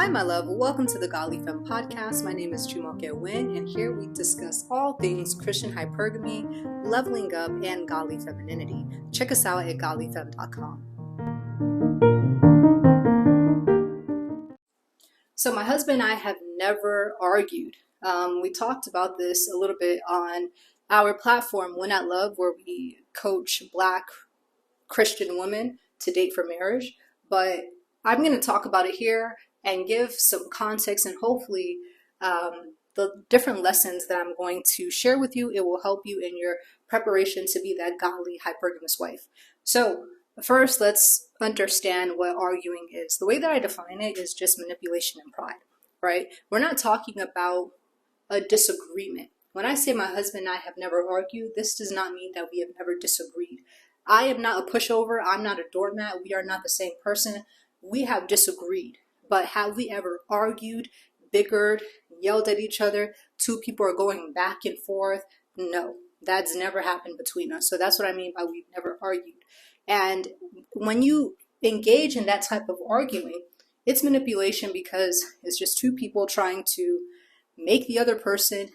my love. Welcome to the Godly Femme podcast. My name is Chumoke Win, and here we discuss all things Christian hypergamy, leveling up, and godly femininity. Check us out at godlyfemme.com. So my husband and I have never argued. We talked about this a little bit on our platform, Win at Love, where we coach Black Christian women to date for marriage. But I'm going to talk about it here and give some context, and hopefully the different lessons that I'm going to share with you, it will help you in your preparation to be that godly hypergamous wife. So first, let's understand what arguing is. The way that I define it is just manipulation and pride, right? We're not talking about a disagreement. When I say my husband and I have never argued, this does not mean that we have never disagreed. I am not a pushover. I'm not a doormat. We are not the same person. We have disagreed. But have we ever argued, bickered, yelled at each other? Two people are going back and forth? No, that's never happened between us. So that's what I mean by we've never argued. And when you engage in that type of arguing, it's manipulation because it's just two people trying to make the other person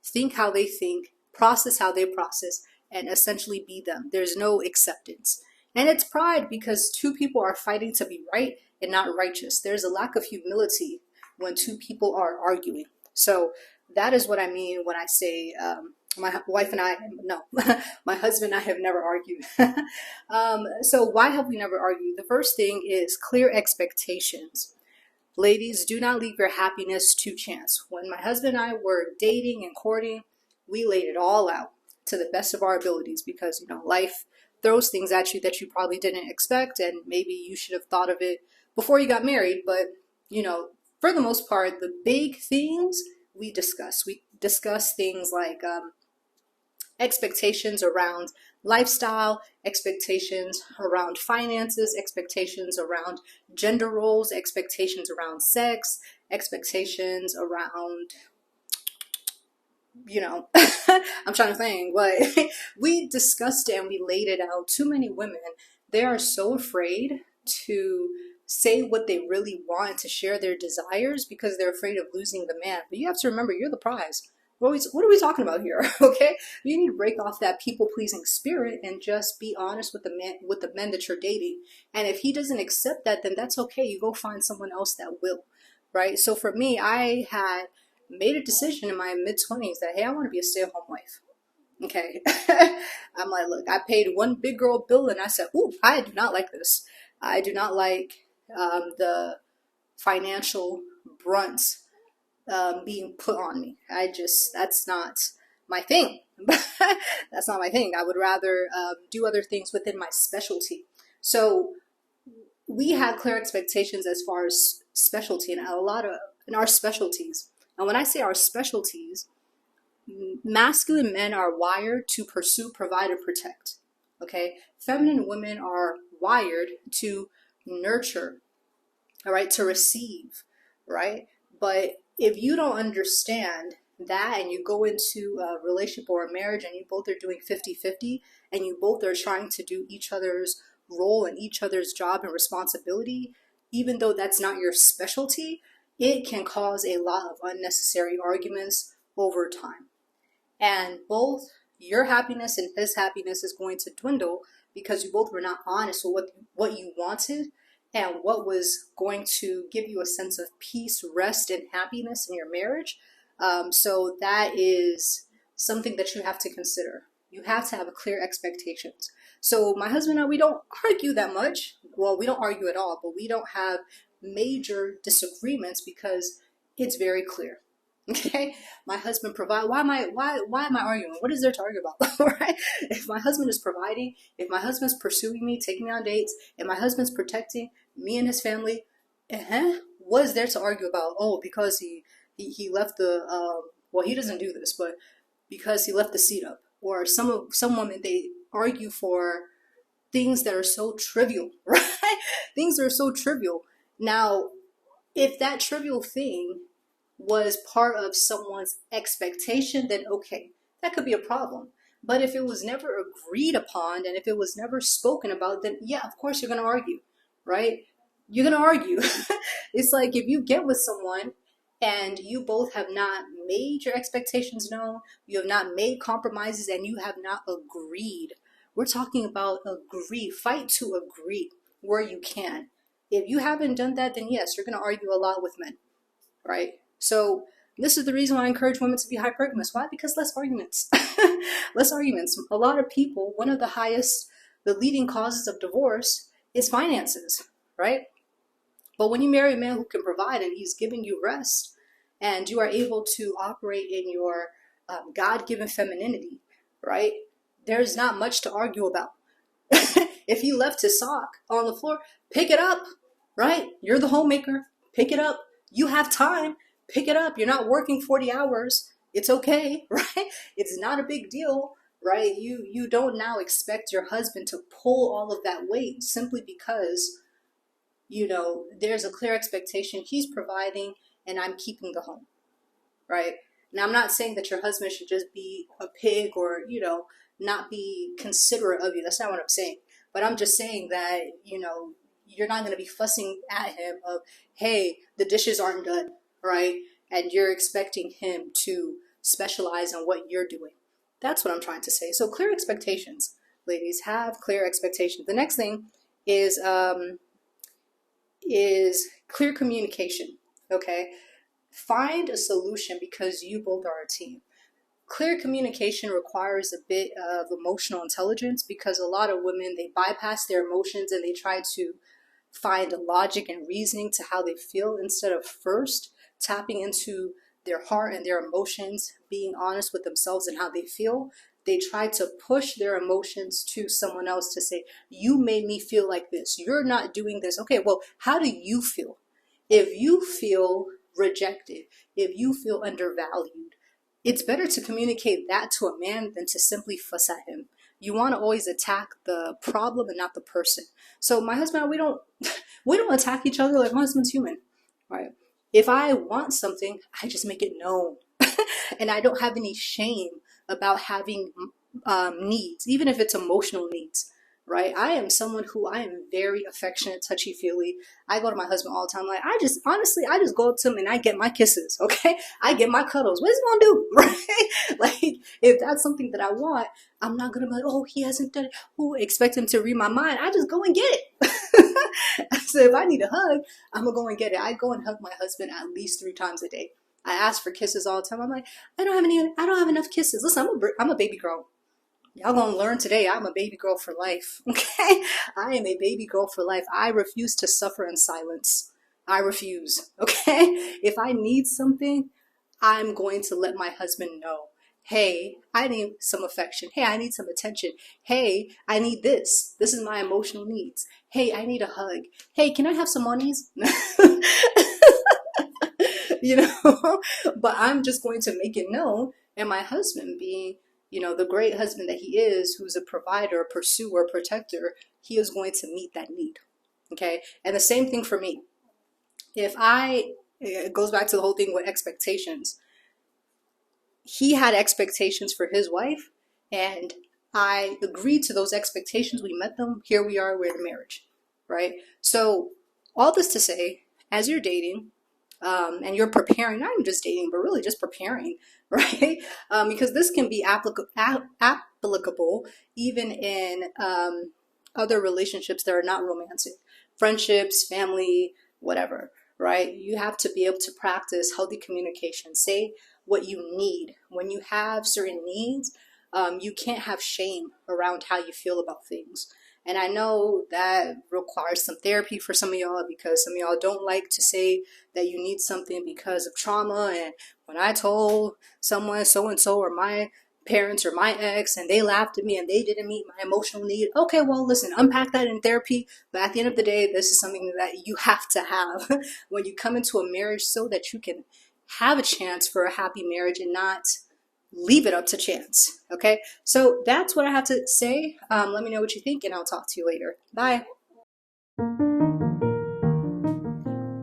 think how they think, process how they process, and essentially be them. There's no acceptance. And it's pride because two people are fighting to be right and not righteous. There's a lack of humility when two people are arguing. So that is what I mean when I say my wife and I, no, my husband and I have never argued. So why have we never argued? The first thing is clear expectations. Ladies, do not leave your happiness to chance. When my husband and I were dating and courting, we laid it all out to the best of our abilities because, life throws things at you that you probably didn't expect, and maybe you should have thought of it before you got married. But, for the most part, the big things we discuss. We discuss things like expectations around lifestyle, expectations around finances, expectations around gender roles, expectations around sex, expectations around, I'm trying to think, but we discussed it and we laid it out. Too many women, they are so afraid to say what they really want, to share their desires because they're afraid of losing the man. But you have to remember, you're the prize. What are we talking about here? Okay, you need to break off that people-pleasing spirit and just be honest with the men that you're dating. And if he doesn't accept that, then that's okay. You go find someone else that will, right? So for me, I had made a decision in my mid-20s that, hey, I want to be a stay-at-home wife. Okay, I'm like, look, I paid one big girl bill, and I said, ooh, I do not like this. I do not like the financial brunt being put on me. That's not my thing. That's not my thing. I would rather do other things within my specialty. So we had clear expectations as far as specialty, and in our specialties. And when I say our specialties, masculine men are wired to pursue, provide, and protect. Okay, feminine women are wired to nurture, all right, to receive, right? But if you don't understand that and you go into a relationship or a marriage and you both are doing 50-50 and you both are trying to do each other's role and each other's job and responsibility, even though that's not your specialty, it can cause a lot of unnecessary arguments over time. And both your happiness and his happiness is going to dwindle because you both were not honest with what you wanted and what was going to give you a sense of peace, rest, and happiness in your marriage. So that is something that you have to consider. You have to have a clear expectations. So my husband and I, we don't argue that much. Well, we don't argue at all, but we don't have major disagreements because it's very clear. Okay, my husband provide. Why am I arguing? What is there to argue about? Right? If my husband is providing, if my husband's pursuing me, taking me on dates, and my husband's protecting me and his family, what is there to argue about? Oh, because he left the well, he doesn't do this, but because he left the seat up, or some women, they argue for things that are so trivial, right? Things that are so trivial. Now, if that trivial thing was part of someone's expectation, then okay, that could be a problem. But if it was never agreed upon and if it was never spoken about, then yeah, of course you're going to argue, right? you're going to argue. It's like if you get with someone and you both have not made your expectations known, you have not made compromises, and you have not agreed. We're talking about agree, fight to agree where you can. If you haven't done that, then yes, you're going to argue a lot with men, right? So this is the reason why I encourage women to be hypergamous. Why? Because less arguments. Less arguments. A lot of people, one of the leading causes of divorce is finances, right? But when you marry a man who can provide and he's giving you rest, and you are able to operate in your God-given femininity, right? There's not much to argue about. If he left his sock on the floor, pick it up, right? You're the homemaker. Pick it up. You have time. Pick it up. You're not working 40 hours. It's okay, right? It's not a big deal, right? You don't now expect your husband to pull all of that weight simply because, there's a clear expectation he's providing and I'm keeping the home, right? Now, I'm not saying that your husband should just be a pig or, not be considerate of you. That's not what I'm saying. But I'm just saying that, you're not going to be fussing at him of, hey, the dishes aren't done, right? And you're expecting him to specialize in what you're doing. That's what I'm trying to say. So clear expectations, ladies, have clear expectations. The next thing is clear communication, okay? Find a solution because you both are a team. Clear communication requires a bit of emotional intelligence because a lot of women, they bypass their emotions and they try to find logic and reasoning to how they feel instead of first tapping into their heart and their emotions, being honest with themselves and how they feel. They try to push their emotions to someone else to say, you made me feel like this. You're not doing this. Okay, well, how do you feel? If you feel rejected, if you feel undervalued, it's better to communicate that to a man than to simply fuss at him. You want to always attack the problem and not the person. So my husband, we don't attack each other. Like, my husband's human, right? If I want something, I just make it known. And I don't have any shame about having needs, even if it's emotional needs, right? I am someone who I am very affectionate, touchy-feely. I go to my husband all the time. Like, I just go up to him and I get my kisses, okay? I get my cuddles. What's he gonna do, right? Like, if that's something that I want, I'm not gonna be like, oh, he hasn't done it. Oh, expect him to read my mind. I just go and get it. So if I need a hug, I'm gonna go and get it. I go and hug my husband at least 3 times a day. I ask for kisses all the time. I'm like, I don't have enough kisses. Listen, I'm a baby girl. Y'all gonna learn today. I'm a baby girl for life. Okay? I am a baby girl for life. I refuse to suffer in silence. I refuse. Okay? If I need something, I'm going to let my husband know. Hey, I need some affection. Hey, I need some attention. Hey, I need this. This is my emotional needs. Hey, I need a hug. Hey, can I have some monies? But I'm just going to make it known. And my husband, being the great husband that he is, who's a provider, a pursuer, a protector, he is going to meet that need. Okay? And the same thing for me. It goes back to the whole thing with expectations. He had expectations for his wife, and I agreed to those expectations. We met them. Here we are, we're in marriage, right? So all this to say, as you're dating, and you're preparing, not even just dating, but really just preparing, right? Because this can be applicable even in other relationships that are not romantic, friendships, family, whatever, right? You have to be able to practice healthy communication. Say what you need. When you have certain needs, you can't have shame around how you feel about things. And I know that requires some therapy for some of y'all, because some of y'all don't like to say that you need something because of trauma. And when I told someone so-and-so, or my parents or my ex, and they laughed at me and they didn't meet my emotional need. Okay, well, listen, unpack that in therapy. But at the end of the day, this is something that you have to have when you come into a marriage, so that you can have a chance for a happy marriage and not leave it up to chance. Okay, so that's what I have to say. Let me know what you think, and I'll talk to you later. Bye.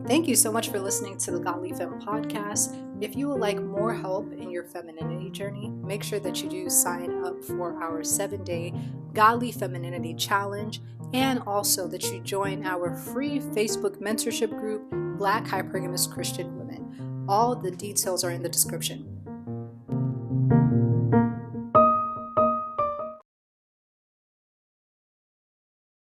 Thank you so much for listening to the Godly Femme podcast. If you would like more help in your femininity journey, make sure that you do sign up for our 7-day Godly Femininity Challenge. and also that you join our free Facebook mentorship group, Black Hypergamous Christian Women. All the details are in the description.